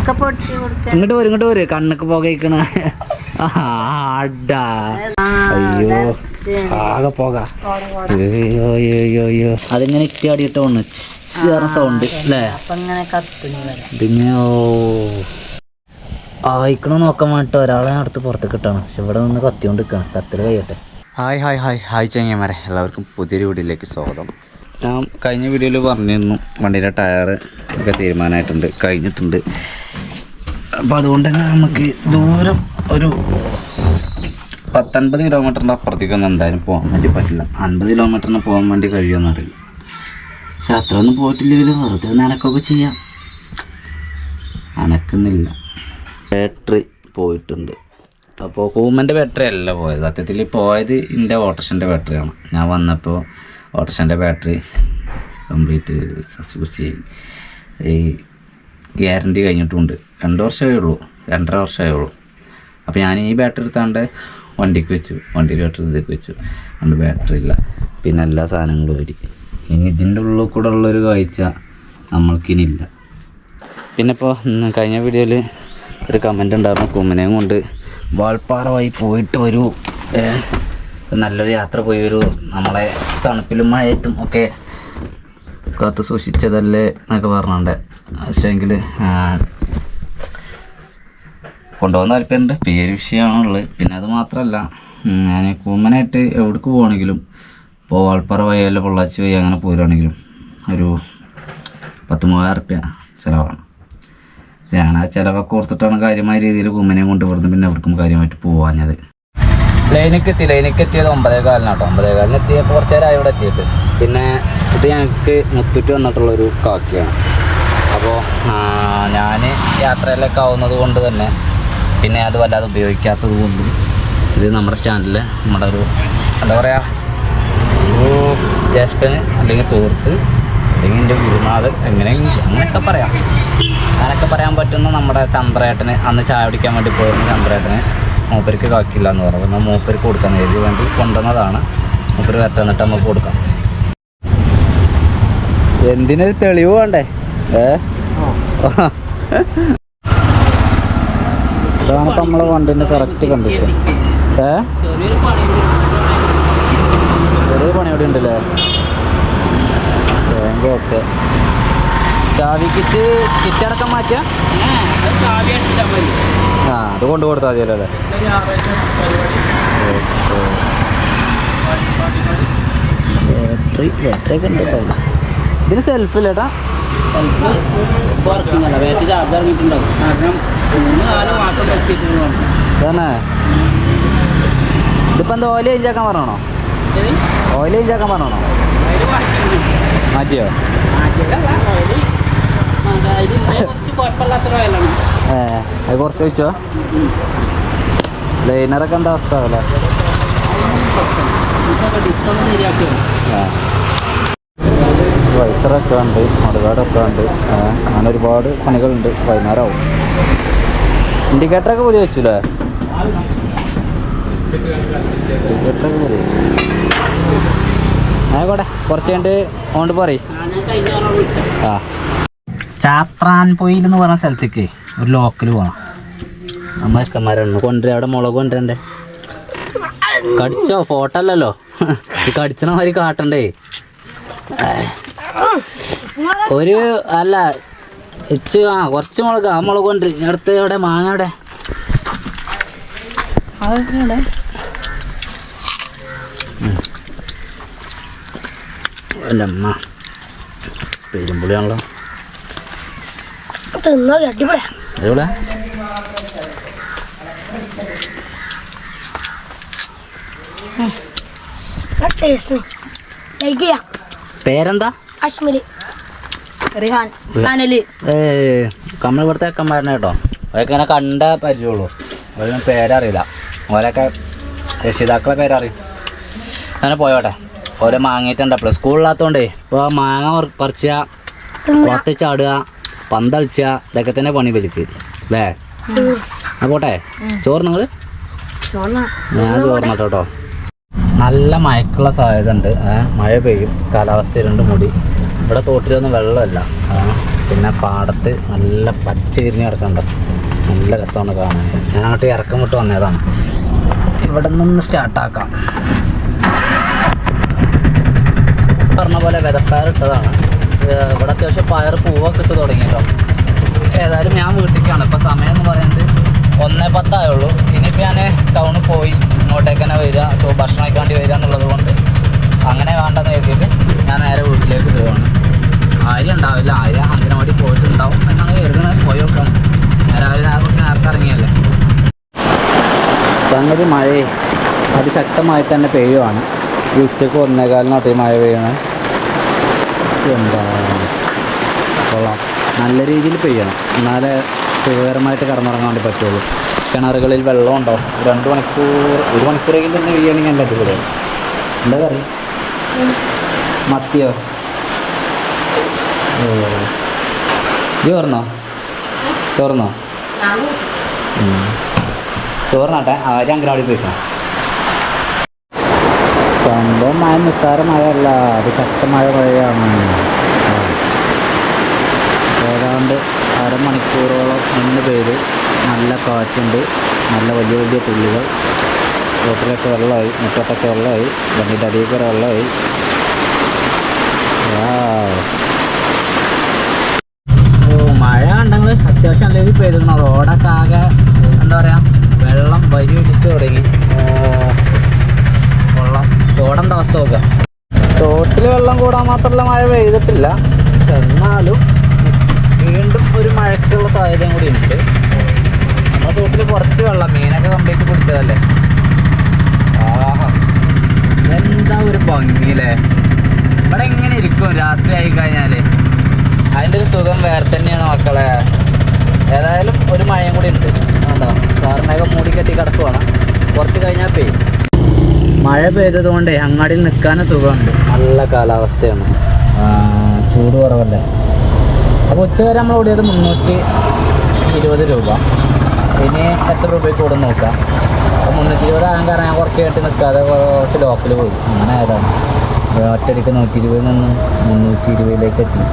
ഇങ്ങോട്ട് പോര് കണ്ണൊക്കെ പുകയിക്കണ. അയ്യോ ആകെ പോക. അയ്യോ അതിങ്ങനെ ഇറ്റാടിയിട്ട് ഒന്ന് സൗണ്ട് അല്ലേ? പിന്നെ ആയിക്കണോ നോക്കാൻ വേണ്ടിട്ട് ഒരാളെ അടുത്ത് പുറത്തേക്ക് ഇട്ടാണ്. പക്ഷെ ഇവിടെ നിന്ന് കത്തിക്കൊണ്ട് നിൽക്കണം. കത്തിൽ കഴിയട്ടെ. ഹായ് ചങ്ങന്മാരെ, എല്ലാവർക്കും പുതിയൊരു വീഡിയോയിലേക്ക് സ്വാഗതം. ഞാൻ കഴിഞ്ഞ വീഡിയോയിൽ പറഞ്ഞിരുന്നു വണ്ടിയുടെ ടയർ ഒക്കെ തീരുമാനമായിട്ടുണ്ട്, കഴിഞ്ഞിട്ടുണ്ട്. അപ്പോൾ അതുകൊണ്ട് തന്നെ നമുക്ക് ദൂരം ഒരു 50 കിലോമീറ്ററിൻ്റെ അപ്പുറത്തേക്കൊന്നും എന്തായാലും പോകാൻ വേണ്ടി പറ്റില്ല. 50 കിലോമീറ്ററിന് പോകാൻ വേണ്ടി കഴിയുമെന്ന് അറിയില്ല. പക്ഷെ അത്ര ഒന്നും പോയിട്ടില്ലെങ്കിലും വെറുതെ നനക്കൊക്കെ ചെയ്യാം. അനക്കുന്നില്ല. ബാറ്ററി പോയിട്ടുണ്ട്. അപ്പോൾ കൂമൻ്റെ ബാറ്ററി അല്ല പോയത്. സത്യത്തിൽ പോയത് എൻ്റെ ഓട്ടോറിക്ഷൻ്റെ ബാറ്ററിയാണ്. ഞാൻ വന്നപ്പോൾ ഓട്ടോറിക്ഷൻ്റെ ബാറ്ററി കംപ്ലീറ്റ് കുറിച്ച് ഈ ഗ്യാരണ്ടി കഴിഞ്ഞിട്ടുമുണ്ട്. 2 വർഷമേ ഉള്ളൂ, 2.5 വർഷമേ ഉള്ളൂ. അപ്പോൾ ഞാൻ ഈ ബാറ്ററി എടുത്താണ്ട് വണ്ടിക്ക് വെച്ചു, വണ്ടിയിൽ ബാറ്ററി ഇതൊക്കെ വെച്ചു. അതുകൊണ്ട് ബാറ്ററി ഇല്ല, പിന്നെ എല്ലാ സാധനങ്ങളും വരി. ഇനി ഇതിൻ്റെ ഉള്ളിൽ കൂടെ ഉള്ളൊരു കാഴ്ച നമ്മൾക്കിനില്ല. പിന്നെ ഇപ്പോൾ കഴിഞ്ഞ വീഡിയോയിൽ ഒരു കമൻ്റ് ഉണ്ടായിരുന്നു, കുമ്മനെയും കൊണ്ട് വാൾപ്പാറ വഴി പോയിട്ട് വരൂ, നല്ലൊരു യാത്ര പോയി വരൂ, നമ്മളെ തണുപ്പിലും മഴയത്തും ഒക്കെ കാത്ത് സൂക്ഷിച്ചതല്ലേ എന്നൊക്കെ പറഞ്ഞുണ്ട്. പക്ഷേങ്കിൽ കൊണ്ടുപോകാൻ താല്പര്യമുണ്ട്, പേര് വിഷയമാണുള്ളത്. പിന്നെ അത് മാത്രമല്ല, ഞാൻ കുമ്മനായിട്ട് എവിടേക്ക് പോകണമെങ്കിലും ഇപ്പോൾ വാൾപ്പാറ വഴി അല്ല പൊള്ളാച്ചി വഴി അങ്ങനെ പോരുകയാണെങ്കിലും ഒരു 10,000 റുപ്യ ചിലവാണ്. ഞാൻ ആ ചിലവൊക്കെ ഓർത്തിട്ടാണ് കാര്യമായ രീതിയിൽ കുമ്മനെയും കൊണ്ട് ഇവിടുന്ന് പിന്നെ എവിടേക്കും കാര്യമായിട്ട് പോകാഞ്ഞത്. ലൈനിക്ക് എത്തിയത് 9:15 കേട്ടോ. 9:15 എത്തിയപ്പോൾ കുറച്ച് നേരം ഇവിടെ എത്തിയിട്ട്. പിന്നെ ഇത് ഞങ്ങൾക്ക് മുത്തൂറ്റ് വന്നിട്ടുള്ളൊരു കാക്കിയാണ്. അപ്പോൾ ഞാൻ യാത്രയിലൊക്കെ ആവുന്നത് കൊണ്ട് തന്നെ, പിന്നെ അത് വല്ലാതെ ഉപയോഗിക്കാത്തത് കൊണ്ട് ഇത് നമ്മുടെ സ്റ്റാൻഡിൽ നമ്മുടെ ഒരു എന്താ പറയുക, ഒരു ജ്യേഷ്ഠന് അല്ലെങ്കിൽ സുഹൃത്ത് അല്ലെങ്കിൽ എൻ്റെ ഗുരുനാഥൻ അങ്ങനെയൊക്കെ പറയാം. അങ്ങനെയൊക്കെ പറയാൻ പറ്റുന്ന നമ്മുടെ ചന്ദ്രേട്ടന്, അന്ന് ചായ പിടിക്കാൻ വേണ്ടി പോയിരുന്ന ചന്ദ്രേട്ടന് മൂപ്പർക്ക് കാക്കില്ല എന്ന് പറഞ്ഞു. എന്നാൽ മൂപ്പർക്ക് കൊടുക്കാൻ എഴുതി വേണ്ടി കൊണ്ടുവന്നതാണ്. മൂപ്പര് വരട്ടെ, എന്നിട്ട് നമുക്ക് കൊടുക്കാം. എന്തിനൊരു തെളിവ് വേണ്ടേ? ഇതാണ് ഇപ്പം നമ്മളെ വണ്ടിൻ്റെ കറക്റ്റ് കണ്ടീഷൻ. ചെറിയ പണി ഇവിടെ ഉണ്ടല്ലേ? ഓക്കെ. ചാവി കിറ്റടക്കം മാറ്റാം. അത് കൊണ്ട് കൊടുത്താൽ മതിയല്ലോ അല്ലേ? ബാറ്ററി ഒക്കെ ഉണ്ട് കേട്ടോ. ഇതിന് സെൽഫ് ഇല്ലേട്ടാ? തന്നെ. ഇതിപ്പോൾ എന്താ ഓയിൽ ചേഞ്ച് ആക്കാൻ പറഞ്ഞോ? ഓയിൽ ചേഞ്ച് ആക്കാൻ പറഞ്ഞോ? മാറ്റിയോ? അത് കുറച്ച് വെച്ചോ. ലൈനറൊക്കെ എന്താ അവസ്ഥ അല്ലേ? വൈസറൊക്കെ ഉണ്ട്, മടുകാടൊക്കെ ഉണ്ട്, അങ്ങനെ ഒരുപാട് പണികളുണ്ട്. വൈകുന്നേരമാവും. ഇൻഡിക്കേറ്ററൊക്കെ പുതിയ വെച്ചില്ലേ? ഇൻഡിക്കേറ്ററൊക്കെ പുതിയ വെച്ചു. ആയിക്കോട്ടെ, കുറച്ച് കഴിഞ്ഞിട്ട് കൊണ്ട് പറയും. ചാത്രാൻ പൊയിൽ എന്ന് പറഞ്ഞ സ്ഥലത്തേക്ക് ഒരു ലോക്കൽ പോകണം. നമ്മൾ ഇഷ്ടന്മാരാണ് കൊണ്ടുവരിക. അവിടെ മുളക് കൊണ്ടുവരണ്ടേ? കടിച്ചോ? ഫോട്ടോ അല്ലല്ലോ, ഈ കടിച്ചണ മാതിരി കാട്ടണ്ടേ. ഒരു അല്ല കുറച്ച് മുളക്, ആ മുളക് കൊണ്ട് അടുത്ത്. എവിടെ മാങ്ങ? എവിടെ? എൻ്റെ അമ്മ പെരുമ്പുളിയാണല്ലോ. പേരെന്താ? അശ്മലി, റിഹാൻ, സനല്. നമ്മൾ ഇവിടുത്തെ അക്കന്മാരനെ കേട്ടോ. അതൊക്കെ ഇങ്ങനെ കണ്ട പരിചയമുള്ളൂ. അതൊന്നും പേരറിയില്ല. ഓരൊക്കെ രക്ഷിതാക്കളെ പേരറിയും. അങ്ങനെ പോയോട്ടെ. ഓരോ മാങ്ങിയിട്ടുണ്ടപ്പോൾ സ്കൂളില്ലാത്തതുകൊണ്ടേ ഇപ്പോൾ മാങ്ങ പറിച്ച, കൊത്ത ചാടുക, പന്തളിച്ച, ഇതൊക്കെ തന്നെ പണി വലിക്ക് അല്ലേ? ആ പോട്ടെ. ചോറ് നിങ്ങൾ? ഞാൻ ചോറിനട്ടോ കേട്ടോ. നല്ല മഴക്കുള്ള സാധ്യത ഉണ്ട്. മഴ പെയ്യും, കാലാവസ്ഥ ഇരുണ്ട് മൂടി. ഇവിടെ തോട്ടിലൊന്നും വെള്ളമല്ല. പിന്നെ പാടത്ത് നല്ല പച്ച വിരിഞ്ഞ് കിടക്കുന്നുണ്ട്, നല്ല രസമാണ് കാണാൻ. ഞാൻ അങ്ങോട്ട് ഇറക്കം വിട്ട് വന്നതാണ്. ഇവിടെ നിന്ന് സ്റ്റാർട്ടാക്കാം. പറഞ്ഞ പോലെ വിതപ്പയർ ഇട്ടതാണ്. ഇവിടെ അത്യാവശ്യം പയർ പൂവൊക്കെ ഇട്ട് തുടങ്ങിയിട്ടോ. ഏതായാലും ഞാൻ വീട്ടിലേക്കാണ്. ഇപ്പോൾ സമയം എന്ന് പറയുന്നത് 1:10 ആയുള്ളൂ. ഇനിയിപ്പോൾ ഞാൻ ടൗണിൽ പോയി ഇങ്ങോട്ടേക്ക് തന്നെ വരിക, ഭക്ഷണം കഴിക്കാണ്ടി വരിക എന്നുള്ളത് കൊണ്ട് അങ്ങനെ വേണ്ടെന്ന് കരുതിയിട്ട് ഞാൻ നേരെ വീട്ടിലേക്ക് പോവാണ്. ആര്യ ഉണ്ടാവില്ല, ആര്യ അംഗനവാടി പോയിട്ടുണ്ടാവും എന്നാണ് കരുതുന്നത്. പോയി നോക്കാം. രാവിലെ കുറച്ച് നേരത്തെ ഇറങ്ങിയല്ലേ. സംഗതി മഴ അതിശക്തമായിട്ട് തന്നെ പെയ്യുവാണ്. ഈ ഉച്ചക്ക് 1:15 മഴ പെയ്യണം. എന്താ കൊള്ളാം, നല്ല രീതിയിൽ പെയ്യണം, എന്നാലേ സുഖകരമായിട്ട് കടന്നുറങ്ങാൻ വേണ്ടി പറ്റുള്ളൂ. കിണറുകളിൽ വെള്ളം ഉണ്ടോ? 2 മണിക്കൂർ 1 മണിക്കൂറെങ്കിലും തന്നെ പെയ്യുകയാണെങ്കിൽ എൻ്റെ അടിപൊളി. എന്താ കറി? മത്തിയോ? ചോറിനോ? ചോറിനാട്ടെ. ആരും അംഗനവാടി പോയിക്കണം. സംഭവം മഴ നിസ്സാര മഴയല്ല, അത് ശക്തമായ മഴയാണ്. ഏതാണ്ട് അരമണിക്കൂറോളം നിന്ന് പെയ്ത് നല്ല കാറ്റുണ്ട്, നല്ല വലിയ വലിയ തുള്ളികൾ. റോട്ടിലൊക്കെ വെള്ളമായി, മുറ്റത്തൊക്കെ വെള്ളമായി, വണ്ടിയുടെ അടിയൊക്കെ വെള്ളമായി. മഴ ഉണ്ടെങ്കിൽ അത്യാവശ്യം നല്ല രീതിയിൽ പെയ്തിരുന്നു. റോഡൊക്കെ ആകെ എന്താ പറയുക, വെള്ളം വരി ഒലിച്ച് തുടങ്ങി. റോഡെന്താ അവസ്ഥ നോക്കുക. തോട്ടിൽ വെള്ളം കൂടാൻ മാത്രമല്ല മഴ പെയ്തിട്ടില്ല, പക്ഷെ എന്നാലും വീണ്ടും ഒരു മഴയ്ക്കുള്ള സാധ്യതയും കൂടി ഉണ്ട്. നമ്മുടെ തോട്ടിൽ കുറച്ച് വെള്ളം, മീനൊക്കെ കംപ്ലീറ്റ് പിടിച്ചതല്ലേ. ആഹാ, എന്താ ഒരു ഭംഗിയില്ലേ. ഇവിടെ എങ്ങനെ ഇരിക്കും രാത്രി ആയി കഴിഞ്ഞാൽ, അതിൻ്റെ ഒരു സുഖം വേറെ തന്നെയാണ് മക്കളെ. ഏതായാലും ഒരു മഴയും കൂടി ഉണ്ട്. വേണ്ട, കാറിനൊക്കെ മൂടിക്കെട്ടി കിടക്കുവാണ്. കുറച്ച് കഴിഞ്ഞാൽ പെയ്യും. മഴ പെയ്തത് കൊണ്ട് അങ്ങാടിയിൽ നിൽക്കാനും സുഖമുണ്ട്, നല്ല കാലാവസ്ഥയാണ്, ചൂട് കുറവല്ലേ. അപ്പോൾ ഉച്ചവരെ നമ്മൾ ഓടിയത് 320 രൂപ. ഇനി എത്ര രൂപയ്ക്ക് കൂടെ നോക്കാം. അപ്പോൾ 320 ആകാൻ കാരണം ഞാൻ കുറച്ച് കേട്ട് നിൽക്കാതെ കുറച്ച് ലോക്കൽ പോയി, അങ്ങനെ ആയതാണ്. ഒറ്റയടിക്ക് 120 നിന്നും 320 എത്തി.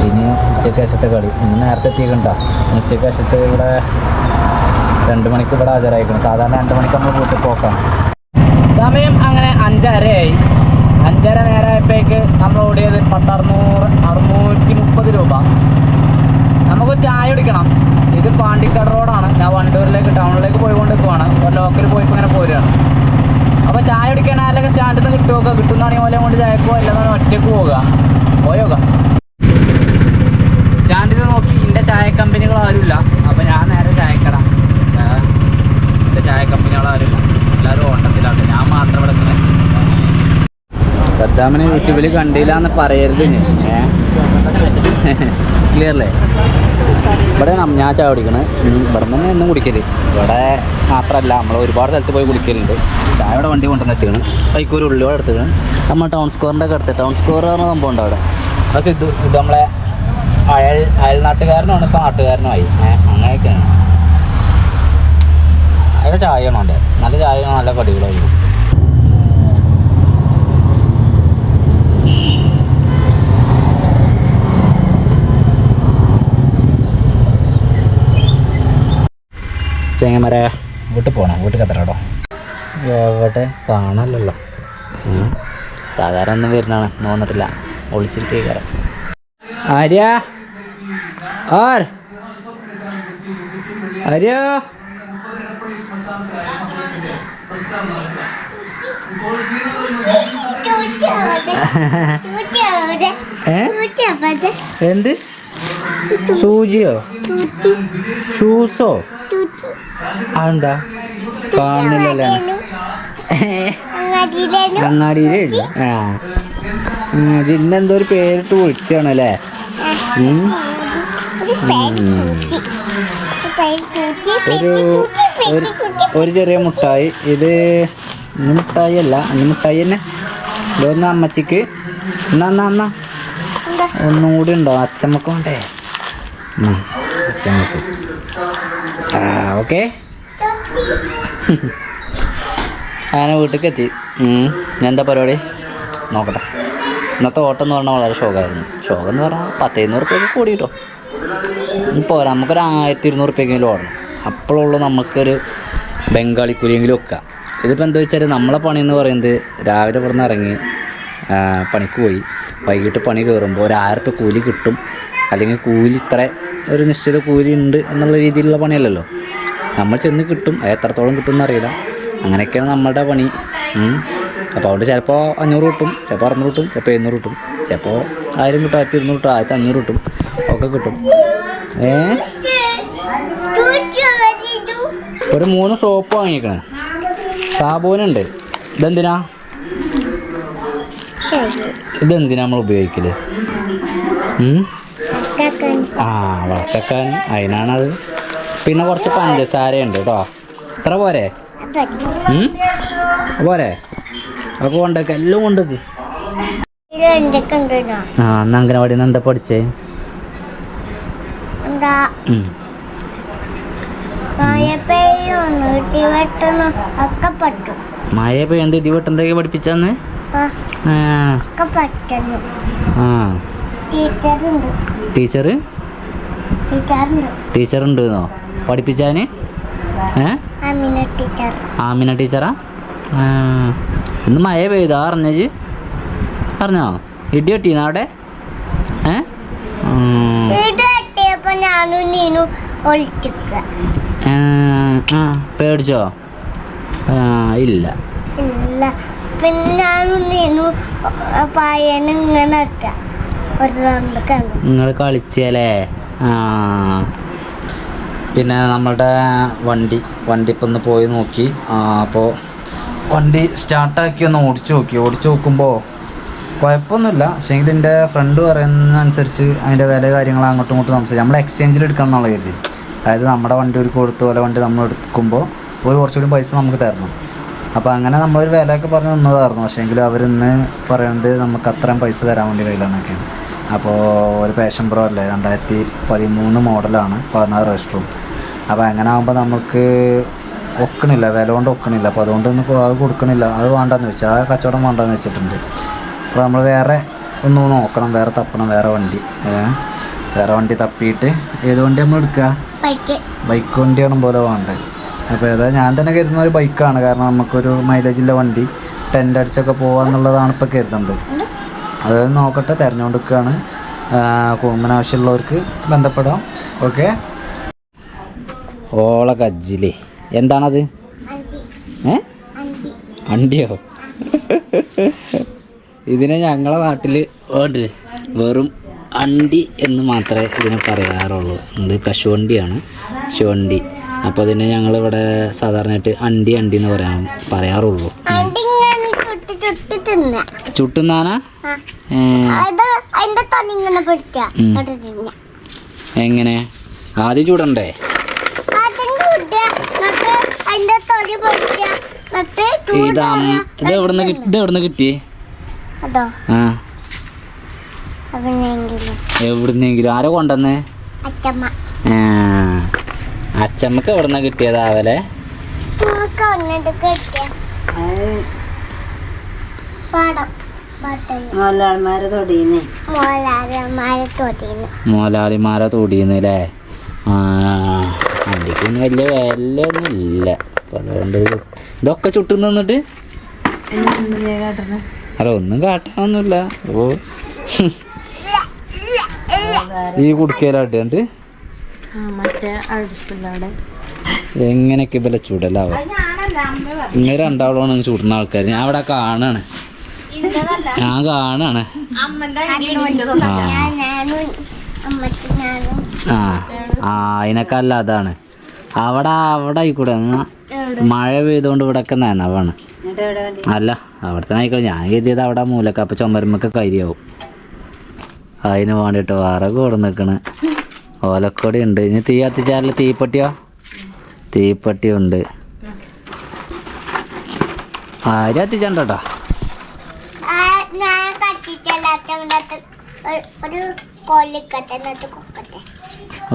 ഇനി ഉച്ചയ്ക്ക് വശത്തെ കളി. ഇന്ന് നേരത്തെ എത്തിക്കണ്ട. ഉച്ചയ്ക്ക് വശത്ത് ഇവിടെ 2 മണിക്ക് ഇവിടെ ഹാജരായിരിക്കണം. സാധാരണ 2 മണിക്ക് നമ്മൾ വീട്ടിൽ പോക്കാം. സമയം അങ്ങനെ 5:30 ആയി. 5:30 നേരമായപ്പോഴേക്ക് നമ്മൾ ഓടിയത് 630 രൂപ. നമുക്ക് ചായ കുടിക്കണം. ഇത് പാണ്ടിക്കാട് റോഡാണ്. ഞാൻ വണ്ടൂരിലേക്ക് ടൗണിലേക്ക് പോയിക്കൊണ്ടിരിക്കുവാണ്. ലോക്കൽ പോയിപ്പോൾ ഇങ്ങനെ പോരുകയാണ്. അപ്പോൾ ചായ കുടിക്കാൻ അല്ലെങ്കിൽ സ്റ്റാൻഡിൽ നിന്ന് കിട്ടുമൊക്കെ, കിട്ടുന്നതാണെങ്കിൽ ഓല കൊണ്ട് ചായക്കോ അല്ലെന്നാണ് ഒറ്റയ്ക്ക് പോയോക്ക. സ്റ്റാൻഡിൽ നോക്കി എൻ്റെ ചായ കമ്പനികൾ ആരുമില്ല. അപ്പോൾ ഞാൻ നേരെ ചായക്കട. എൻ്റെ ചായ കമ്പനികൾ ആരുമില്ല, എല്ലാവരും ഓട്ടത്തിലാണ്. ഞാൻ മാത്രം ഇവിടെ സദ്ദാമിനെ യൂട്യൂബിൽ കണ്ടില്ല എന്ന് പറയരുത്. ക്ലിയറല്ലേ? ഇവിടെ ഞാൻ ചായ കുടിക്കണത്. ഇവിടെ തന്നെ എന്നും കുടിക്കല്. ഇവിടെ മാത്രമല്ല, നമ്മൾ ഒരുപാട് സ്ഥലത്ത് പോയി കുടിക്കലുണ്ട്. ചായയുടെ വണ്ടി കൊണ്ടുവന്ന് വെച്ചാണ്. കൈക്കൊരു ഉള്ളിയോടെ എടുത്തിക്കണം. നമ്മൾ ടൗൺ സ്ക്വയറിൻ്റെ ഒക്കെ അടുത്ത് ടൗൺ സ്ക്വയർ പറഞ്ഞ സംഭവം ഉണ്ട് അവിടെ. അത് ഇത് നമ്മളെ അയൽനാട്ടുകാരനാണ്, ഇപ്പോൾ നാട്ടുകാരനുമായി. അങ്ങനെയൊക്കെയാണ്. അതിൽ ചായയാണോ? അതെ, നല്ല ചായയാണോ, നല്ല കടികളായിരുന്നു. ചെങ്ങമര വീട്ടിൽ പോകണം. വീട്ടിൽ കത്തറോ? എവിടെ കാണാമല്ലോ. സാധാരണ ഒന്നും വരുന്നതാണ്, തോന്നിട്ടില്ല. ഒളിച്ചിരിക്കാറ്. ആര്യ ആര്യ എന്ത് സൂചിയോ ഷൂസോ? അതെന്താ കാണുന്നില്ലല്ലേ? അങ്ങാടിയിലേ. ഇന്നെന്തോ ഒരു പേരിട്ട് വിളിച്ചാണല്ലേ? ഒരു ചെറിയ മുട്ടായി. ഇത് മുട്ടായി അല്ല, മുട്ടായി തന്നെ. ഇതൊന്ന് അമ്മച്ചിക്ക്. എന്നാ ഒന്നും കൂടി ഉണ്ടോ? അച്ചമ്മക്ക് വേണ്ടേ? അച്ചമ്മക്ക്. ഓക്കെ. ഞാൻ വീട്ടിലേക്ക് എത്തി. ഞാൻ എന്താ പരിപാടി നോക്കട്ടെ. ഇന്നത്തെ ഓട്ടം എന്ന് പറഞ്ഞാൽ വളരെ ഷോക്കായിരുന്നു. ഷോക്ക് എന്ന് പറഞ്ഞാൽ 10-200 റുപ്യൊക്കെ കൂടി കേട്ടോ. പോരാ, നമുക്കൊരു 1200 റുപ്യെങ്കിലും ഓടണം. അപ്പോഴുള്ളൂ നമുക്കൊരു ബംഗാളി കുലിയെങ്കിലും വെക്കുക. ഇതിപ്പോൾ എന്താ വെച്ചാൽ നമ്മളെ പണി എന്ന് പറയുന്നത് രാവിലെ ഇവിടെ നിന്ന് ഇറങ്ങി പണിക്ക് പോയി വൈകിട്ട് പണി കയറുമ്പോൾ ഒരു 1000 റുപ്യ കൂലി കിട്ടും. അല്ലെങ്കിൽ കൂലി ഇത്ര ഒരു നിശ്ചിത കൂലി ഉണ്ട് എന്നുള്ള രീതിയിലുള്ള പണിയല്ലല്ലോ. നമ്മൾ ചെന്ന് കിട്ടും, അത് എത്രത്തോളം കിട്ടും എന്നറിയില്ല. അങ്ങനെയൊക്കെയാണ് നമ്മുടെ പണി. അപ്പോൾ അതുകൊണ്ട് ചിലപ്പോൾ 500 കിട്ടും, ചിലപ്പോൾ 600 കിട്ടും, ചിലപ്പോൾ 700 കിട്ടും, ചിലപ്പോൾ 1000 കിട്ടും, 1200 കിട്ടും, 1500 കിട്ടും, ഒക്കെ കിട്ടും. ഒരു 3 സോപ്പ് വാങ്ങിക്കണേ. സാബൂനുണ്ട്. ഇതെന്തിനാ നമ്മൾ ഉപയോഗിക്കല്? വളർത്തക്കാൻ അതിനാണത്. പിന്നെ കുറച്ച് പഞ്ചസാരയുണ്ട് കേട്ടോ. എത്ര പോരെ? പോരെ? അതൊക്കെ കൊണ്ടേക്ക്, എല്ലാം കൊണ്ടേക്ക്. അന്ന് അംഗനവാടിയിൽ നിന്ന് എന്താ പഠിച്ചേ? മഴ പെയ്യുന്നത് ഇടിവെട്ടെന്തൊക്കെ പഠിപ്പിച്ചന്ന്? ടീച്ചറുണ്ടെന്നോ പഠിപ്പിച്ചാന്? ആമിന ടീച്ചറാ? ഇന്ന് മഴ പെയ്താ അറിഞ്ഞേജ്? അറിഞ്ഞോ? ഇടി വെട്ടീന്നാ അവിടെ? പേടിച്ചോ? ഇല്ല. നിങ്ങൾ കളിച്ചല്ലേ? പിന്നെ നമ്മളുടെ വണ്ടി ഇപ്പം ഒന്ന് പോയി നോക്കി. അപ്പോൾ വണ്ടി സ്റ്റാർട്ടാക്കി ഒന്ന് ഓടിച്ചു നോക്കുമ്പോൾ കുഴപ്പമൊന്നുമില്ല. പക്ഷേങ്കിൽ എൻ്റെ ഫ്രണ്ട് പറയുന്നതനുസരിച്ച് അതിൻ്റെ വില കാര്യങ്ങൾ അങ്ങോട്ടും ഇങ്ങോട്ടും സംസാരിച്ചു. നമ്മൾ എക്സ്ചേഞ്ചിൽ എടുക്കണം എന്നുള്ള കരുതി. അതായത് നമ്മുടെ വണ്ടി ഒരു കൊടുത്ത പോലെ വണ്ടി നമ്മൾ എടുക്കുമ്പോൾ ഒരു കുറച്ചുകൂടി പൈസ നമുക്ക് തരണം. അപ്പോൾ അങ്ങനെ നമ്മളൊരു വിലയൊക്കെ പറഞ്ഞ് നിന്നതായിരുന്നു. പക്ഷേങ്കിൽ അവരിന്ന് പറയുന്നത് നമുക്ക് അത്രയും പൈസ തരാൻ വേണ്ടി കഴിയില്ലെന്നൊക്കെയാണ്. അപ്പോൾ ഒരു പാഷൻ പ്രോ അല്ലേ, 2013 മോഡലാണ്, 16 രജിസ്റ്ററും. അപ്പോൾ അങ്ങനെ ആകുമ്പോൾ നമുക്ക് ഒക്കണില്ല, വില കൊണ്ട് ഒക്കണില്ല. അപ്പോൾ അതുകൊണ്ടൊന്നും അത് കൊടുക്കണില്ല. അത് വേണ്ടെന്ന് വെച്ചാൽ ആ കച്ചവടം വേണ്ടെന്ന് വെച്ചിട്ടുണ്ട്. അപ്പോൾ നമ്മൾ വേറെ ഒന്ന് നോക്കണം, വേറെ തപ്പണം, വേറെ വണ്ടി തപ്പിയിട്ട് ഏത് വണ്ടി നമ്മൾ എടുക്കുക? ബൈക്ക് വണ്ടിയാണ് പോലെ വേണ്ടത്. അപ്പോൾ ഏതാ ഞാൻ തന്നെ കരുതുന്ന ഒരു ബൈക്കാണ്. കാരണം നമുക്കൊരു മൈലേജില്ല വണ്ടി, ടെൻ്റ് അടിച്ചൊക്കെ പോകാമെന്നുള്ളതാണ് ഇപ്പോൾ കരുതുന്നത്. അത് നോക്കട്ടെ, തിരഞ്ഞുകൊടുക്കുകയാണ്. കൂമ്പൻ ആവശ്യമുള്ളവർക്ക് ബന്ധപ്പെടാം. ഓക്കെ. ഓള കജ്ജിലേ എന്താണത്? അണ്ടിയോ? ഇതിനെ ഞങ്ങളെ നാട്ടിൽ വെറും അണ്ടി എന്ന് മാത്രമേ ഇതിനെ പറയാറുള്ളൂ. ഇത് കശുവണ്ടിയാണ്, കശുവണ്ടി. അപ്പോൾ അതിനെ ഞങ്ങളിവിടെ സാധാരണയായിട്ട് അണ്ടി എന്ന് പറയാറുള്ളൂ. ചുട്ടുന്നാനാ? എങ്ങനെ? ആദ്യം ചൂടണ്ടേ? ഇത് എവിടുന്ന് കിട്ടി? എവിടുന്നെങ്കിലും ആരോ കൊണ്ടുവന്നേ? അച്ചമ്മക്ക് എവിടുന്ന കിട്ടിയതാവലെ? മോലാളിമാരെ തൊടിയുന്നല്ലേ? വണ്ടിക്ക് പിന്നെ വലിയ വിലയൊന്നും ഇല്ല. അപ്പം അതുകൊണ്ട് ഇതൊക്കെ ചുട്ടു നിന്നിട്ട് അല്ല ഒന്നും കാട്ടാനൊന്നുമില്ല. ഓ ഈ കുടുക്കയിലാണ്ട് എങ്ങനെയൊക്കെ ഇവല ചൂടലാവും. ഇങ്ങനെ രണ്ടാളോളം ചൂടുന്ന ആൾക്കാർ ഞാൻ അവിടെ കാണാണ്. അതിനൊക്കെ അല്ല അതാണ് അവിടെ ആയിക്കൂടെ. മഴ പെയ്തുകൊണ്ട് ഇവിടെ ഒക്കെ നനവാണ്. അല്ല അവിടുത്തെ ആയിക്കോട്ടെ. ഞാൻ കരുതിയത് അവിടെ മൂലക്ക അപ്പം ചുമരുമ്പൊക്കെ കരിയാവും. അതിന് വേണ്ടിയിട്ട് വിറക് കൊടു നിൽക്കണ്. ഓലക്കൊടി ഉണ്ട്. ഇനി തീ കത്തിച്ചാൽ തീപ്പട്ടിയുണ്ട്. ആരും കത്തിച്ചണ്ടോ?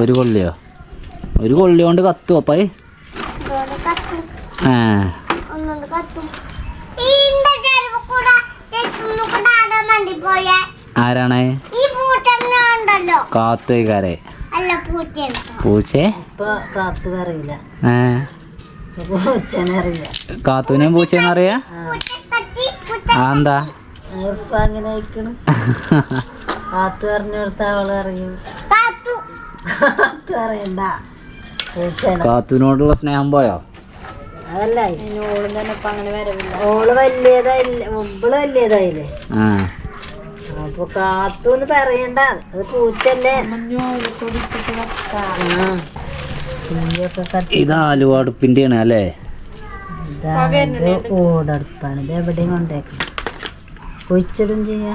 ഒരു കൊള്ളിയോ? ഒരു കൊള്ളി കൊണ്ട് കത്തുവോ? അപ്പായി ആരാണ് കാത്തുകാരെ പൂച്ചേ കാത്തുവിനെയും പൂച്ചേന്ന് അറിയാ എന്താ കാത്തുവിനോടുള്ള സ്നേഹം പോയോ? അതല്ല ഓള് വലിയതായില്ലേ, മുമ്പിള് വലിയതായില്ലേ, അപ്പൊ കാത്തൂന്ന് പറയണ്ട, അത് പൂച്ചല്ലേ. ഇത് ആലുവാടുപ്പിന്റെയാണ് അല്ലേ? ഓടടുപ്പാണ്. ഇത് എവിടെയും കൊണ്ടേക്കാം, കുഴിച്ചിടും ചെയ്യാ.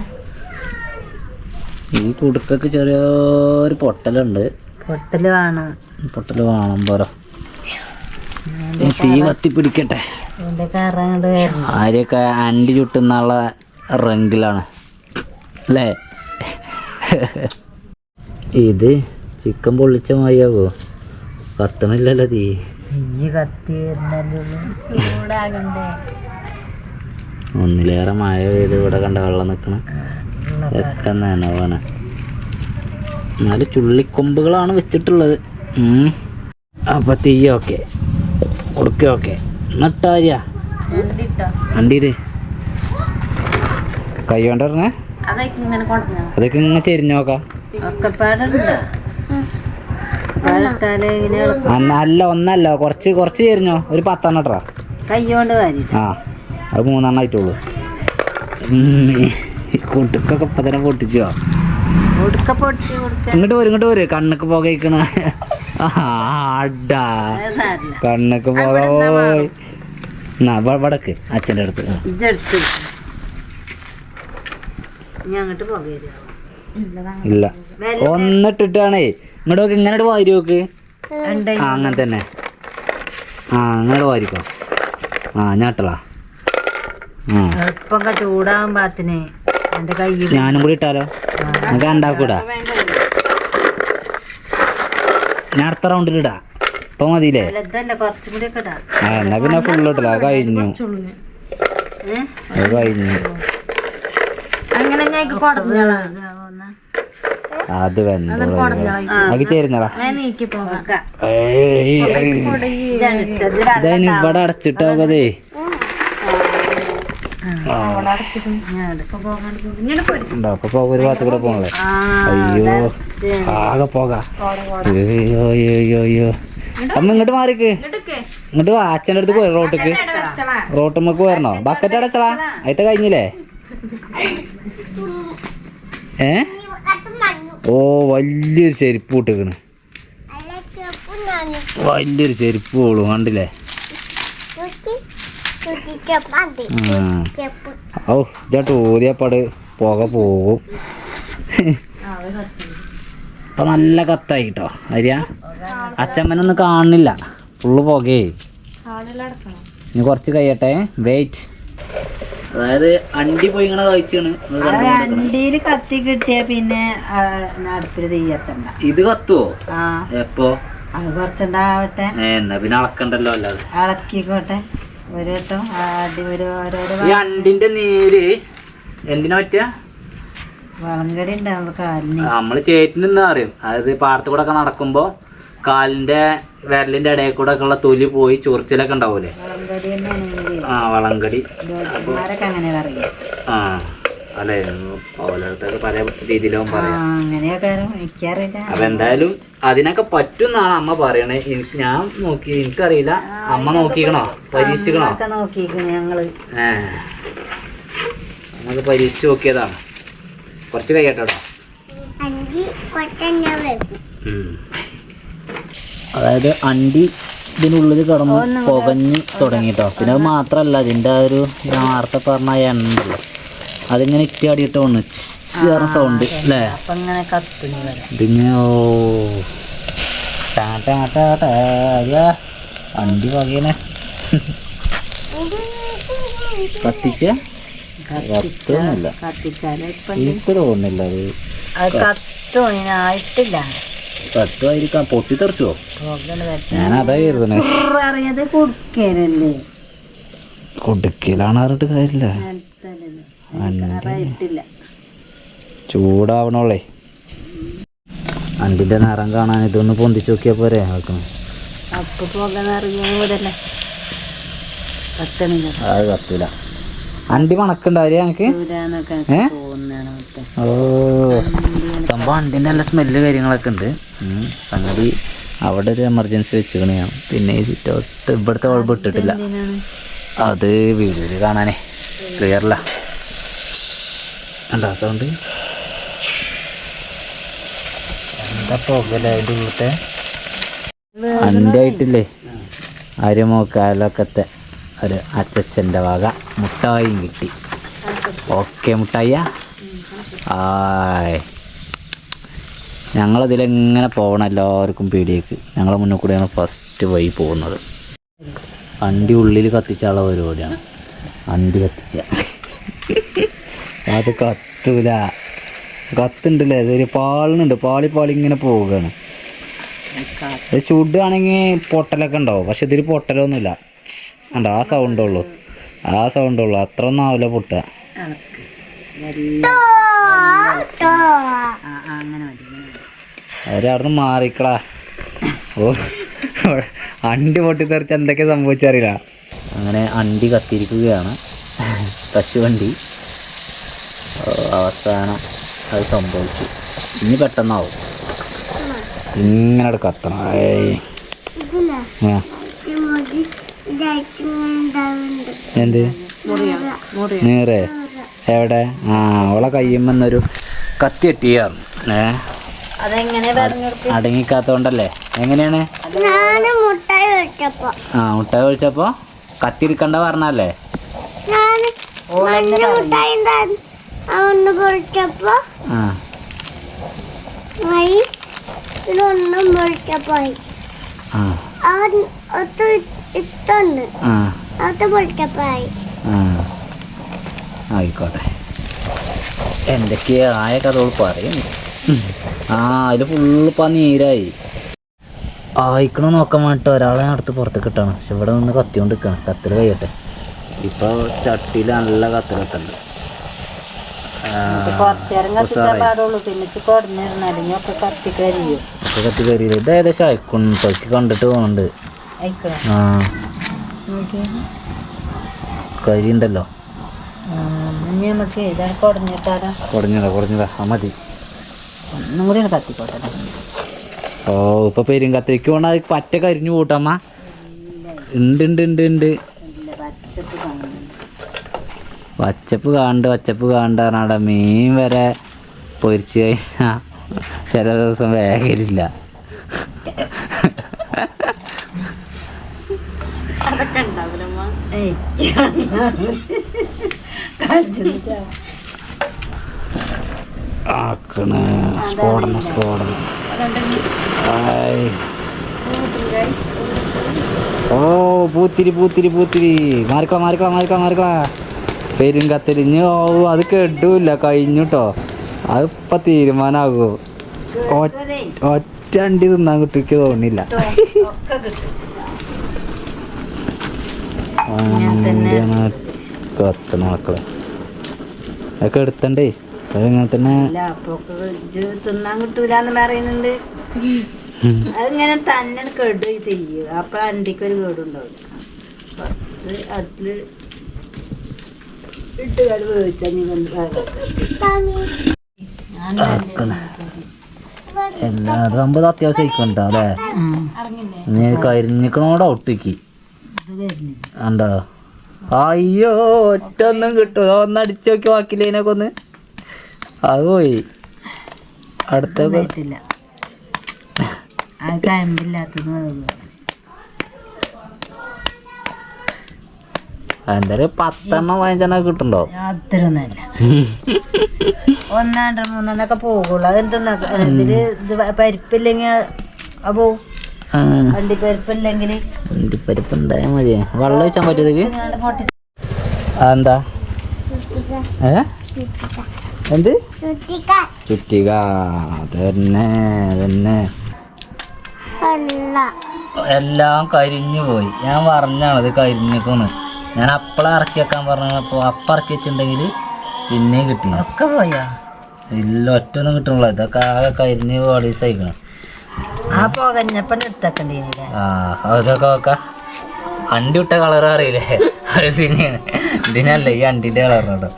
ഈ കുടുക്കൊക്കെ ചെറിയൊരു പൊട്ടലുണ്ട്. പൊട്ടല് വേണം, പൊട്ടല് വേണം പോരോ. തീ കത്തിപ്പിടിക്കട്ടെ. ആരെയൊക്കെ അണ്ടി ചുട്ടുന്നുള്ള റെങ്കിലാണ് അല്ലേ? ഇത് ചിക്കൻ പൊള്ളിച്ച മതിയാവോ? കത്തണില്ലല്ലോ തീ. ഒന്നിലേറെ മഴ പെയ്ത് ഇവിടെ കണ്ട വെള്ളം നിൽക്കണം. ഒക്കെ നനവാണ്. എന്നാലും ചുള്ളിക്കൊമ്പുകളാണ് വെച്ചിട്ടുള്ളത്. അപ്പൊ തീ ഓക്കെ, കൊടുക്ക ഓക്കെ. എന്നിട്ടാര്യ വണ്ടിയില് കൈ കൊണ്ടിരുന്നേ അതൊക്കെ ഇങ്ങനെ ചെരിഞ്ഞു നോക്കാം. അല്ല ഒന്നല്ല, കുറച്ച് കുറച്ച് ചെരിഞ്ഞോ. ഒരു 10 ഇട്ടാ കൈകൊണ്ട് ആ, അത് 3 ആയിട്ടുള്ളൂ. കുട്ടിക്കൊക്കെ ഇപ്പൊ തന്നെ പൊട്ടിച്ചോ. ഇങ്ങോട്ട് പോര് കണ്ണൊക്കെ പോകയ്ക്കണ. ആടാ കണ്ണൊക്കെ പോയി. വടക്ക് അച്ഛൻ്റെ അടുത്ത് ഇല്ല. ഒന്നിട്ടിട്ടാണേ ഇങ്ങോട്ട് ഇങ്ങനെ വാരി നോക്ക്. അങ്ങനെ തന്നെ. അങ്ങനെ വാരിക്കോ. ഞാട്ടളാ. ചൂടാവാൻ പാത്തിന് എന്റെ കയ്യിൽ ഞാനും കൂടി ഇട്ടാലോ? നമുക്ക് ഉണ്ടാക്കൂടാ. ഞാൻ അടുത്ത റൗണ്ടിലിടാ. ഇപ്പൊ മതിയില്ലേ? എന്നാ പിന്നെ ഫുള്ള് ഇട്ടില്ല. അത് കഴിഞ്ഞു. അത് കഴിഞ്ഞു. അത് അത് ചേരുന്നടാ. ഇതതിന് ഇവിടെ അടച്ചിട്ടേ. അപ്പൊ ഒരു ഭാഗത്ത് കൂടെ പോണല്ലേ. അയ്യോ ആകെ പോകാ. അയ്യോ അയ്യോ അയ്യോ. അമ്മ ഇങ്ങോട്ട് മാറിക്ക്. ഇങ്ങോട്ട് വാ. അച്ഛൻ്റെ അടുത്ത് പോയി റോട്ടിക്ക്. റോട്ടുമ്മക്ക് വരണോ? ബക്കറ്റ് അടച്ചടാ. അതിത്തെ കഴിഞ്ഞില്ലേ? ഓ വലിയൊരു ചെരുപ്പ് ഇട്ടിക്കണ്. വലിയൊരു ചെരുപ്പ് പോളൂ കണ്ടില്ലേ? ഓ ചേട്ടാ ഊതിയപ്പാട് പുക പോകും. ഇപ്പൊ നല്ല കത്തായി കേട്ടോ. അരിയ അച്ഛമ്മനൊന്നും കാണുന്നില്ല, ഫുള്ള് പുകയേ. ഇനി കുറച്ച് കഴിയട്ടെ, വെയിറ്റ്. അതായത് അണ്ടി പോയി ഇങ്ങനെ കഴിച്ചാണ്. അണ്ടിയില് കത്തി കിട്ടിയ പിന്നെ അടുപ്പില് തീയത്തണ്ട. ഇത് കത്തുവോ? എപ്പോ? അത് കുറച്ചുണ്ടാവട്ടെ. എന്നാ പിന്നെ അളക്കണ്ടല്ലോ. അല്ലാതെ അളക്കിക്കോട്ടെ. ഒരു വട്ടം ഈ അണ്ടിന്റെ നീര് എന്തിനാ പറ്റിയ? വളങ്കടി ഉണ്ടാവുമ്പോ കാലിന് നമ്മള് ചേറ്റിനെന്താ അറിയും. അതായത് പാടത്ത് കൂടെ ഒക്കെ നടക്കുമ്പോ കാലിന്റെ വിരലിന്റെ ഇടയിൽ കൂടെ ഒക്കെ ഉള്ള തൊലി പോയി ചൊറിച്ചിലൊക്കെ ഉണ്ടാവൂലേ? വളങ്കടി. അങ്ങനെ പറയും. അല്ലെ ഓരോരുത്തർക്ക് പല രീതിയിലും പറയാം. അപ്പൊ എന്തായാലും അതിനൊക്കെ പറ്റുന്നാണ് അമ്മ പറയണേ. ഞാൻ നോക്കി, എനിക്കറിയില്ല. അമ്മ നോക്കിക്കണോ? പരീക്ഷിക്കണോ? നമുക്ക് പരീക്ഷിച്ച് നോക്കിയതാണ്. കുറച്ച് കഴിയട്ടോ. അതായത് അണ്ടി ഇതിനുള്ളിൽ കിടന്ന് പുകഞ്ഞ് തുടങ്ങിട്ടോ. പിന്നെ അത് മാത്രല്ല, ഇതിൻ്റെ ആ ഒരു നേരത്തെ പറഞ്ഞ എണ്ണ ഉണ്ടല്ലോ, അതിങ്ങനെ ഇറ്റാടിയിട്ട് വന്ന് ചേർന്ന സൗണ്ട് അല്ലേ? ഇതിങ്ങനെ ഓ അണ്ടി പകയനെ കത്തിച്ച കത്തൊന്നുമില്ല. എനിക്ക് തോന്നുന്നില്ല അത് കത്തായിട്ടില്ല. കത്തുമായിരിക്കാം. പൊട്ടിത്തെറിച്ചോ? ഞാനതാ കരുതണേ. കൊടുക്കലാണ് പറഞ്ഞിട്ട് കാര്യമില്ല. ചൂടാവണോളേ. അണ്ടിൻ്റെ നിറം കാണാൻ ഇതൊന്ന് പൊന്തിച്ച് നോക്കിയാൽ പോരെ ആക്കണം. അപ്പൊ പോകാറില്ലേ കത്തണില്ല. അത് കത്തില്ല. അണ്ടി മണക്കുണ്ടാവില്ലേ എനിക്ക്? ഓ സംഭവം അണ്ടിൻ്റെ നല്ല സ്മെല്ല് കാര്യങ്ങളൊക്കെ ഉണ്ട്. സംഗതി അവിടെ ഒരു എമർജൻസി വെച്ചുകണ ഞാൻ. പിന്നെ ഈ സിറ്റൗട്ട് ഇവിടുത്തെ ബൾബ് ഇട്ടിട്ടില്ല. അത് വീഡിയോയിൽ കാണാനേ ക്ലിയറല്ല. എന്താ സൗണ്ട്? എന്താ പോകല്ലേ അതിൻ്റെ ഉള്ളത്തെ അണ്ടി ആയിട്ടില്ലേ? അരിമോക്കാലൊക്കത്തെ ഒരു അച്ചച്ചൻ്റെ വക മുട്ടായും കിട്ടി. ഓക്കെ മുട്ടായ. ആയ് ഞങ്ങളതിലെങ്ങനെ പോകണം, എല്ലാവർക്കും പേടിയേക്ക്. ഞങ്ങളെ മുന്നിൽ കൂടെയാണ് ഫസ്റ്റ് വഴി പോകുന്നത്. അണ്ടി ഉള്ളിൽ കത്തിച്ചുള്ള പരിപാടിയാണ്. അണ്ടി കത്തിച്ച അത് കത്തൂല. കത്തുണ്ടല്ലേ, അതൊരു പാളുന്നുണ്ട്. പാളി ഇങ്ങനെ പോവുകയാണ്. ഇത് ചൂടാണെങ്കിൽ പൊട്ടലൊക്കെ ഉണ്ടാവും. പക്ഷെ ഇതിൽ പൊട്ടലൊന്നുമില്ല. ഉണ്ടോ? ആ സൗണ്ടുള്ളൂ. അത്ര ഒന്നും ആവില്ല പൊട്ടുക. അവരവിടുന്ന് മാറിക്കളാ. ഓ അണ്ടി പൊട്ടിത്തെറിച്ച് എന്തൊക്കെ സംഭവിച്ചറിയില്ല. അങ്ങനെ അണ്ടി കത്തിരിക്കുകയാണ്. കശുവണ്ടി അവസാനം അത് സംഭവിച്ചു. ഇനി പെട്ടെന്നാവും. ഇങ്ങനെ കത്തണം. എന്ത് നീറേ എവിടെ? ആ അവളെ കയ്യുമെന്നൊരു കത്തി കെട്ടിയായിരുന്നു. അടങ്ങിക്കാത്തോണ്ടല്ലേ? എങ്ങനെയാണ്? ആ മുട്ടായി ഒഴിച്ചപ്പോ കത്തിരിക്കണ്ട പറഞ്ഞല്ലേ? ആയിക്കോട്ടെ. എന്തൊക്കെയാ ആയ കഥകൾ പറയും. അതിൽ ഫുള്ളിപ്പോൾ നീരായി ആയിക്കണോ നോക്കാൻ വേണ്ടിട്ട് ഒരാളെ അടുത്ത് പുറത്ത് കിട്ടണം. പക്ഷെ ഇവിടെ നിന്ന് കത്തിക്കൊണ്ട് നിൽക്കണം. കത്തിൽ കഴിയട്ടെ. ഇപ്പോൾ ചട്ടിയിൽ നല്ല കത്തിൽ കത്തുണ്ട്. കത്തി കരിയില്ല. ഇത് ഏകദേശം അയക്കുണ്ടൊക്കെ കണ്ടിട്ട് പോകുന്നുണ്ട്. ആ കരി ഉണ്ടല്ലോ. കുറഞ്ഞതാ മതി. ഓ ഇപ്പൊ പെരും കത്തിരിക്ക് പോണ പറ്റ കരിഞ്ഞു കൂട്ടമ്മ. ഉണ്ട് വച്ചപ്പ് കാണാടെ മീൻ വരെ പൊരിച്ചു കഴിഞ്ഞാ ചില ദിവസം വേഗരില്ല. സ്ഫോടനം. ഓ പൂത്തിരി മാറിക്കള പെരും കത്തിരിഞ്ഞ്. ഓ അത് കെടൂല്ല, കഴിഞ്ഞുട്ടോ. അതിപ്പോ തീരുമാനാകൂ. ഒറ്റ അണ്ടി തിന്നാൻ കിട്ടിക്ക് തോന്നില്ല. കത്തണ മക്കളെ അതൊക്കെ എടുത്തണ്ടേ. അതിങ്ങനെ തന്നെ തിന്നാൻ കിട്ടൂലെന്ന് പറയുന്നുണ്ട്. അതിങ്ങനെ തന്നെ കേടുപോയി തിരിയുക. അപ്പൊ അണ്ടിക്കൊരു കേടുണ്ടാവില്ല. കുറച്ച് അതില് ഇട്ട് കടു വേവിച്ചാൽ എല്ലാതും അത്യാവശ്യം ആയിക്കോട്ടോ അല്ലേ? നീ കരിഞ്ഞിക്കണോടെ ഒട്ടിക്ക് ഉണ്ടോ? അയ്യോ ഒറ്റ ഒന്നും കിട്ടും. ഒന്നടിച്ചു നോക്കി ബാക്കിയില്ലേനൊക്കെ ഒന്ന്. അത് പോയി. അടുത്ത എന്തായാലും 10 15 കിട്ടുണ്ടോ? അത്ര ഒന്നല്ല, 1 2 3 പോകുള്ളൂ. അതെന്താ ഇതില് പരിപ്പില്ലെങ്കിൽ അപ്പോ അണ്ടിപ്പരിപ്പില്ലെങ്കിൽ അണ്ടിപ്പരിപ്പ് ഉണ്ടായാ മതി. വെള്ളം ഒഴിച്ചാൻ പറ്റിയതൊക്കെ അതെന്താ? എന്ത് ചുറ്റിക? അതന്നെ എല്ലാം കരിഞ്ഞു പോയി. ഞാൻ പറഞ്ഞാണത് കരിഞ്ഞേക്കൊന്ന്. ഞാൻ അപ്പള ഇറക്കി വെക്കാൻ പറഞ്ഞപ്പോ അപ്പം ഇറക്കി വെച്ചിട്ടുണ്ടെങ്കിൽ പിന്നെയും കിട്ടി. ഒക്കെ പോയോ? ഇല്ല ഒറ്റ ഒന്നും കിട്ടണില്ല. ഇതൊക്കെ ആകെ കരിഞ്ഞ് ബോഡി സഹിക്കണം. ആ പുകഞ്ഞപ്പണ് എടുത്തേക്കണ്ടീനില്ലേ? ആ അതൊക്കെ നോക്കാം. അണ്ടി വിട്ട കളർ അറിയില്ലേ, അത് ഇതിനെയാണ്. ഇതിനല്ല ഈ അണ്ടിൻ്റെ കളറിനോട്ടോ.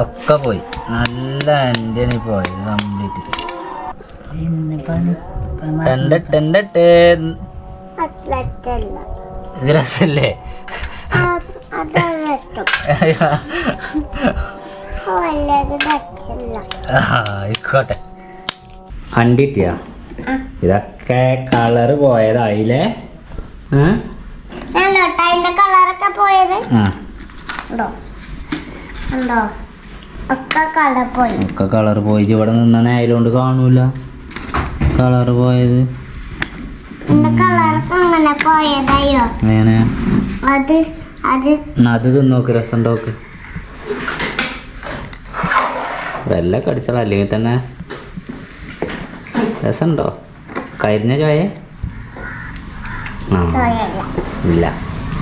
ഒക്കെ പോയി, നല്ല അണ്ടിയാണ് പോയത് കംപ്ലീറ്റ്. ഇത് രസല്ലേ? ആയിക്കോട്ടെ. അണ്ടിട്ടിയാ ഇതൊക്കെ കളറ് പോയതായില്ലേ? കളറൊക്കെ പോയത് ഒക്കെ കളർ പോയി. ഇവിടെ നിന്ന നേരോണ്ട് കാണൂല കളറ് പോയത്. എങ്ങനെ അത് തിന്നോക്ക്, രസം ഉണ്ടോക്ക്. വെല്ല കടിച്ചാൽ അല്ലെങ്കിൽ തന്നെ രസമുണ്ടോ? കരിഞ്ഞ ചോയ ഇല്ല.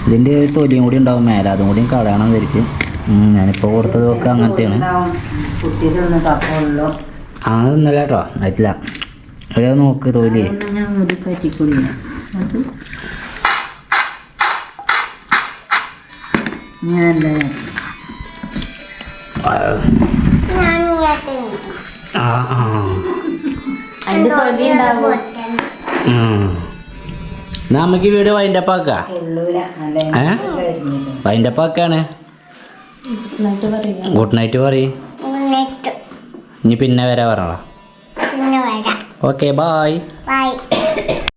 ഇതിൻ്റെ തൊലിയും കൂടി ഉണ്ടാവും മേലെ, അതും കൂടി കളയണം ശരിക്കും. ഞാനിപ്പോൾ കൊടുത്തത് ഒക്കെ അങ്ങനത്തെയാണ്. അതൊന്നല്ല കേട്ടോ, ആയിട്ടില്ല. അവിടെ നോക്ക് തൊലി. നമുക്ക് വീട് വൈൻഡപ്പാക്കാ. വൈൻഡപ്പാക്കാണ്. ഗുഡ് നൈറ്റ് പറയും. ഇനി പിന്നെ വരാ പറഞ്ഞോളാം. Okay bye.